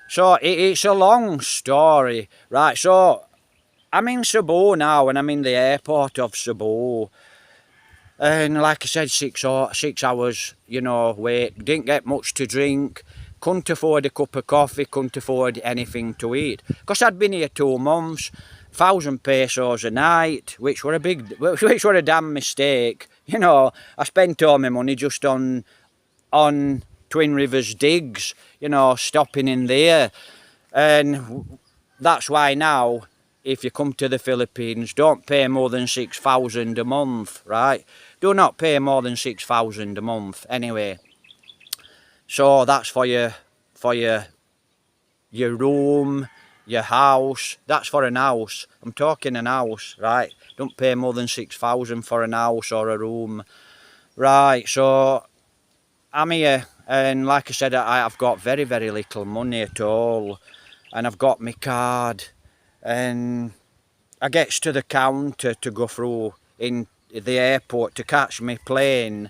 So it's a long story, right? So I'm in Cebu now, and I'm in the airport of Cebu. And like I said, 6 hours, wait. Didn't get much to drink. Couldn't afford a cup of coffee. Couldn't afford anything to eat. Because I'd been here 2 months. 1,000 pesos a night, which were which were a damn mistake. I spent all my money just on Twin Rivers digs. Stopping in there, and that's why now, if you come to the Philippines, don't pay more than 6,000 a month, right? Do not pay more than 6,000 a month, anyway. So that's for your room, your house. That's for an house. I'm talking an house, right? Don't pay more than 6,000 for an house or a room, right? So I'm here, and like I said, I've got very, very little money at all, and I've got my card, and I gets to the counter to go through in the airport to catch my plane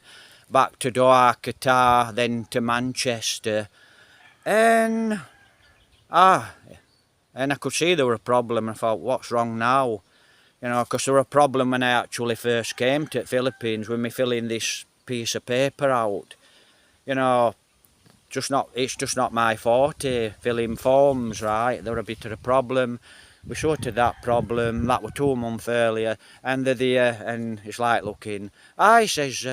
back to Doha, Qatar, then to Manchester, and and I could see there were a problem. I thought, what's wrong now? Because there were a problem when I actually first came to the Philippines with me filling this piece of paper out. It's just not my forte, filling forms, right? There were a bit of a problem. We sorted that problem. That was 2 months earlier, and they're there, and it's like looking. I says,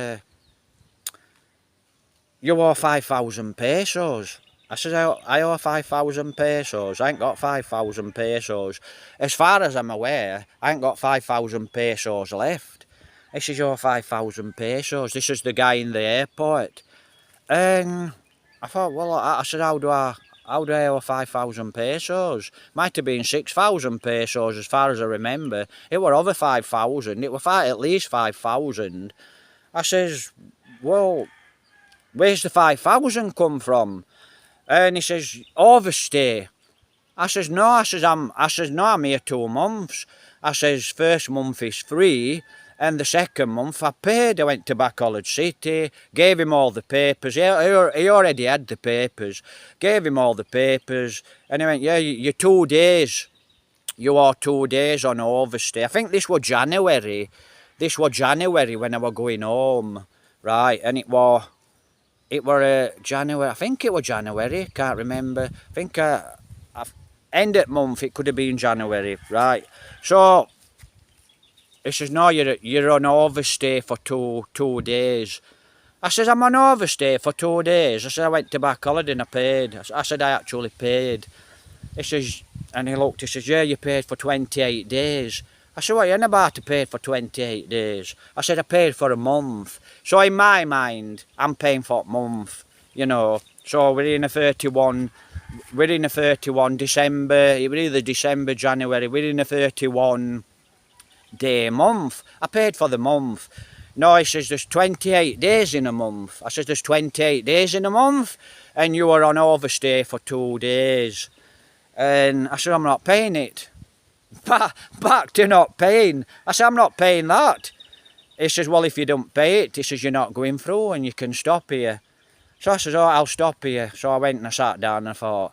you owe 5,000 pesos. I says, I owe 5,000 pesos. I ain't got 5,000 pesos. As far as I'm aware, I ain't got 5,000 pesos left. He says, you owe 5,000 pesos. This is the guy in the airport. And I thought, well, I said, how do I owe 5,000 pesos? Might have been 6,000 pesos as far as I remember. It were over 5,000. It were at least 5,000. I says, well, where's the 5,000 come from? And he says, Overstay. I says, no. No, I'm here 2 months. I says, first month is free. And the second month I paid. I went to Back College City, gave him all the papers. He already had the papers. Gave him all the papers. And he went, yeah, you're 2 days. You are 2 days on Overstay. I think this was January. This was January when I was going home. Right, and it was January. I think it was January. Can't remember. I think end of month. It could have been January. Right. So he says, no, you're on Overstay for two days. I says, I'm on Overstay for 2 days. I said, I went to Back Holiday and I paid. I said, I actually paid. He says, and he looked, he says, yeah, you paid for 28 days. I said, what are you on about to pay for 28 days? I said, I paid for a month. So in my mind, I'm paying for a month, So we're in a 31 December, it was either December, January, we're in a 31 day month. I paid for the month. No, he says, there's 28 days in a month. I says, there's 28 days in a month, and you were on Overstay for 2 days. And I said, I'm not paying it. Back to not paying. I said, I'm not paying that. He says, well, if you don't pay it, he says, you're not going through and you can stop here. So I says, oh, I'll stop here. So I went and I sat down and I thought,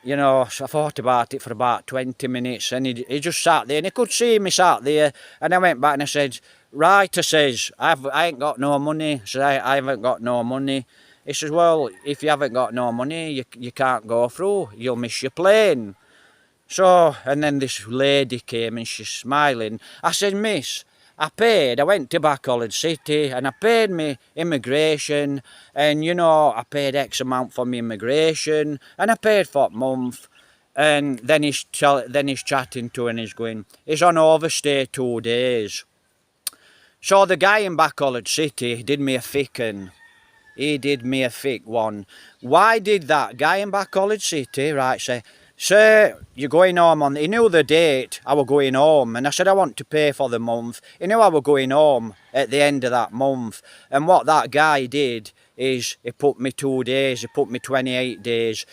so I thought about it for about 20 minutes, and he just sat there, and he could see me sat there, and I went back and I said, right, I says, I ain't got no money. I said, I haven't got no money. He says, well, if you haven't got no money, you can't go through. You'll miss your plane. So, and then this lady came and she's smiling. I said, miss, I went to Back College City and I paid me immigration, and I paid X amount for my immigration, and I paid for a month. And then he's chatting to her and he's going, he's on Overstay 2 days. So the guy in Back College City did me a thick one. He did me a thick one. Why did that guy in Back College City, right, say, sir, you're going home on... He knew the date I was going home, and I said I want to pay for the month. He knew I was going home at the end of that month. And what that guy did is he put me 2 days, he put me 28 days.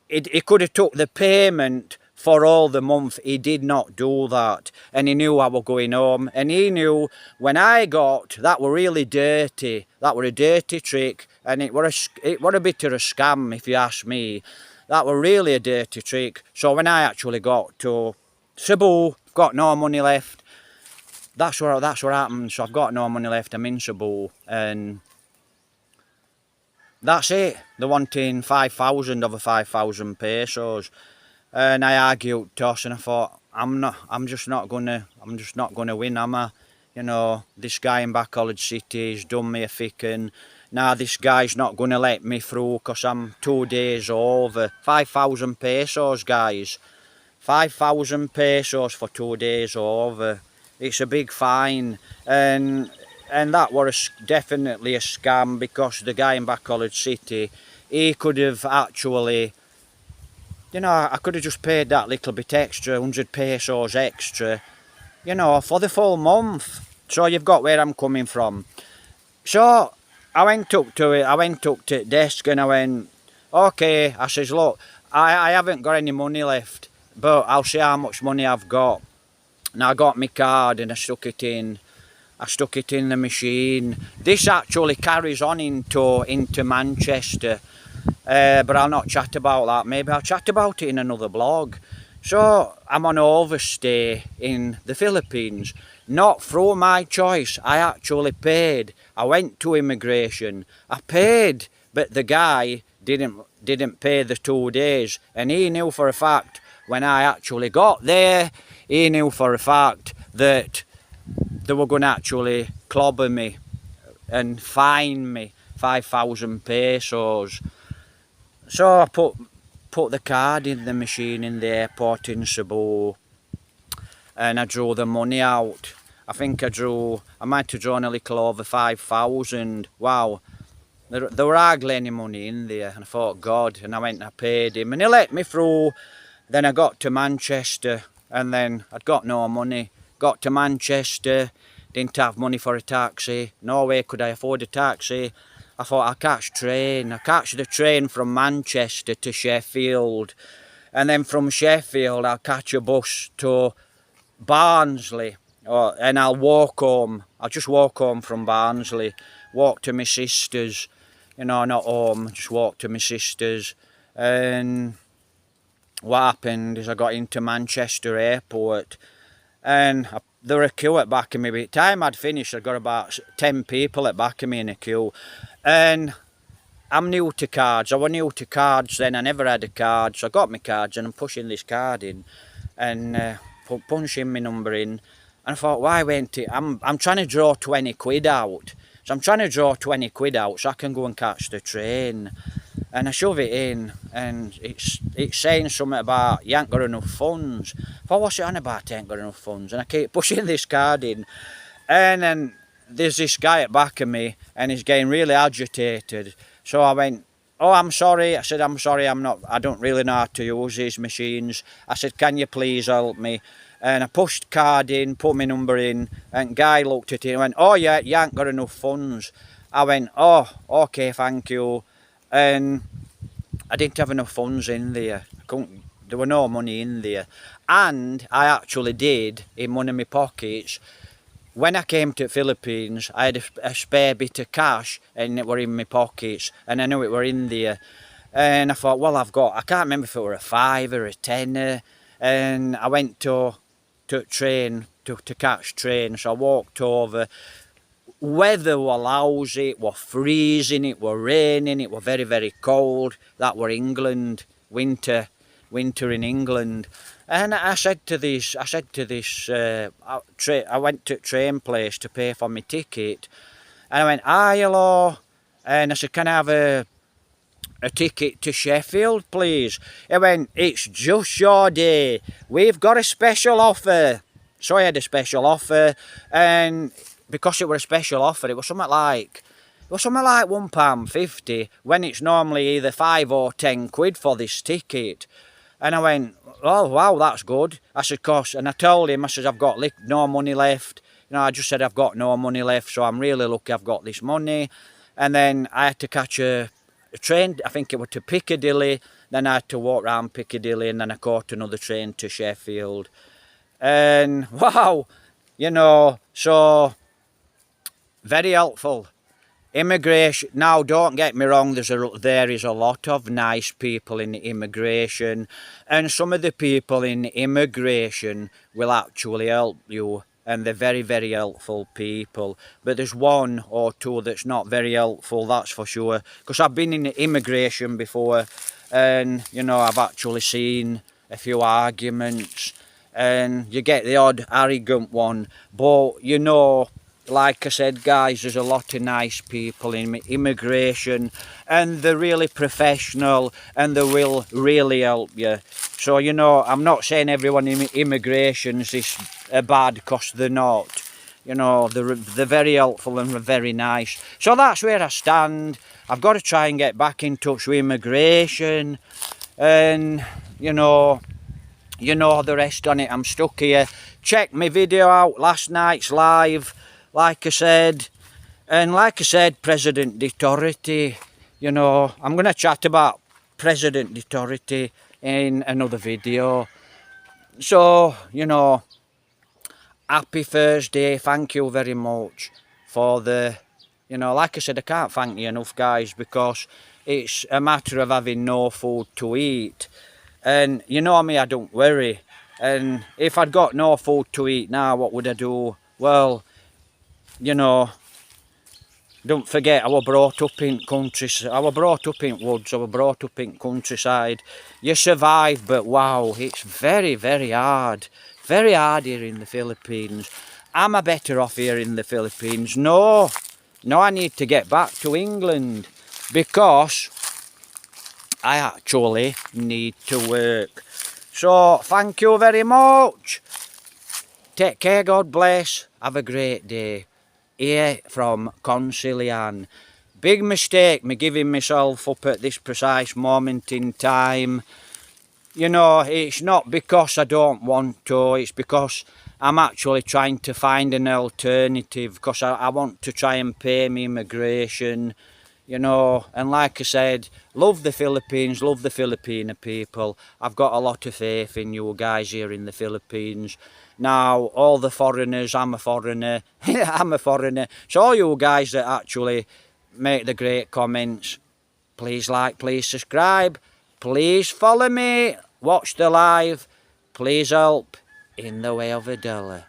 He could have took the payment for all the month. He did not do that, and he knew I was going home, and he knew when I got, that were really dirty, that were a dirty trick, and it were a bit of a scam, if you ask me. That were really a dirty trick. So when I actually got to Cebu, got no money left. That's what happened. So I've got no money left. I'm in Cebu, and that's it. They're wanting 5,000 over 5,000 pesos, and I argued toss, and I thought, I'm just not gonna win, am I? You know, this guy in Bacolod City has done me a fickin'. Now this guy's not gonna let me through because I'm 2 days over. 5,000 pesos, guys. 5,000 pesos for 2 days over. It's a big fine, and that was definitely a scam, because the guy in Bacolod City, he could have actually, you know, I could have just paid that little bit extra, 100 pesos extra, you know, for the full month. So you've got where I'm coming from. So I went up to the desk, and I went, okay, I says, look, I haven't got any money left, but I'll see how much money I've got. And I got my card and I stuck it in the machine. This actually carries on into Manchester, but I'll not chat about that. Maybe I'll chat about it in another blog. So I'm on overstay in the Philippines, not through my choice. I actually paid. I went to immigration. I paid, but the guy didn't pay the 2 days, and he knew for a fact when I actually got there. He knew for a fact that they were going to actually clobber me and fine me 5,000 pesos. So I put the card in the machine in the airport in Cebu, and I drew the money out. I think I might have drawn a little over 5,000. Wow, there were hardly any money in there, and I thought, God, and I went and I paid him, and he let me through. Then I got to Manchester, and then I'd got no money. Got to Manchester, didn't have money for a taxi. No way could I afford a taxi. I thought, I'll catch train. I catch the train from Manchester to Sheffield, and then from Sheffield I'll catch a bus to Barnsley, and I'll walk home. I'll just walk home from Barnsley, walk to my sister's, you know, not home, just walk to my sister's. And what happened is I got into Manchester Airport, and there were a queue at back of me. By the time I'd finished, I'd got about 10 people at back of me in a queue. And I'm new to cards. I was new to cards then. I never had a card. So I got my cards, and I'm pushing this card in and punching my number in. And I thought, why won't it? I'm trying to draw 20 quid out. So I'm trying to draw 20 quid out so I can go and catch the train. And I shove it in, and it's saying something about you ain't got enough funds. I thought, what's it on about, I ain't got enough funds? And I keep pushing this card in, and then there's this guy at back of me, and he's getting really agitated. So I went, oh, I'm sorry. I said, I'm sorry, I don't really know how to use these machines. I said, can you please help me? And I pushed card in, put my number in, and guy looked at it and went, oh yeah, you ain't got enough funds. I went, oh, okay, thank you. And I didn't have enough funds in there. There were no money in there. And I actually did, in one of my pockets, when I came to the Philippines, I had a spare bit of cash, and it were in my pockets, and I knew it were in there. And I thought, well, I can't remember if it were a five or a tenner. And I went to train, to catch train, so I walked over. Weather were lousy, it were freezing, it were raining, it were very, very cold. That were England, winter in England. And I went to train place to pay for my ticket, and I went, hi, hello, and I said, can I have a ticket to Sheffield, please? He went, it's just your day, we've got a special offer. So I had a special offer, and because it was a special offer, it was something like £1.50, when it's normally either 5 or 10 quid for this ticket. And I went, oh wow, that's good. I said, course, and I told him, I said, I've got no money left. You know, I just said I've got no money left, so I'm really lucky I've got this money. And then I had to catch a train, I think it was to Piccadilly, then I had to walk around Piccadilly, and then I caught another train to Sheffield. And wow, you know, so very helpful. Immigration, now don't get me wrong, there is a lot of nice people in immigration, and some of the people in immigration will actually help you, and they're very, very helpful people. But there's one or two that's not very helpful, that's for sure, because I've been in immigration before, and you know, I've actually seen a few arguments, and you get the odd arrogant one, but you know, like I said, guys, there's a lot of nice people in immigration, and they're really professional, and they will really help you. So, you know, I'm not saying everyone in immigration is bad, because they're not. You know, they're very helpful and they're very nice. So that's where I stand. I've got to try and get back in touch with immigration, and you know the rest on it. I'm stuck here. Check my video out, last night's live, like I said. And like I said, President Duterte, you know, I'm going to chat about President Duterte in another video. So, you know, happy Thursday. Thank you very much for the, you know, like I said, I can't thank you enough, guys, because it's a matter of having no food to eat. And you know me, I don't worry. And if I'd got no food to eat now, what would I do? Well, you know, don't forget, I was brought up in countryside. I was brought up in woods. I was brought up in countryside. You survive, but wow, it's very, very hard. Very hard here in the Philippines. Am I better off here in the Philippines? No. No, I need to get back to England, because I actually need to work. So, thank you very much. Take care, God bless. Have a great day. Here from Concilian. Big mistake, me giving myself up at this precise moment in time. You know, it's not because I don't want to, it's because I'm actually trying to find an alternative, because I want to try and pay me immigration. You know, and like I said, love the Philippines, love the Filipino people. I've got a lot of faith in you guys here in the Philippines. Now, all the foreigners, I'm a foreigner, I'm a foreigner. So all you guys that actually make the great comments, please like, please subscribe, please follow me, watch the live, please help in the way of $1.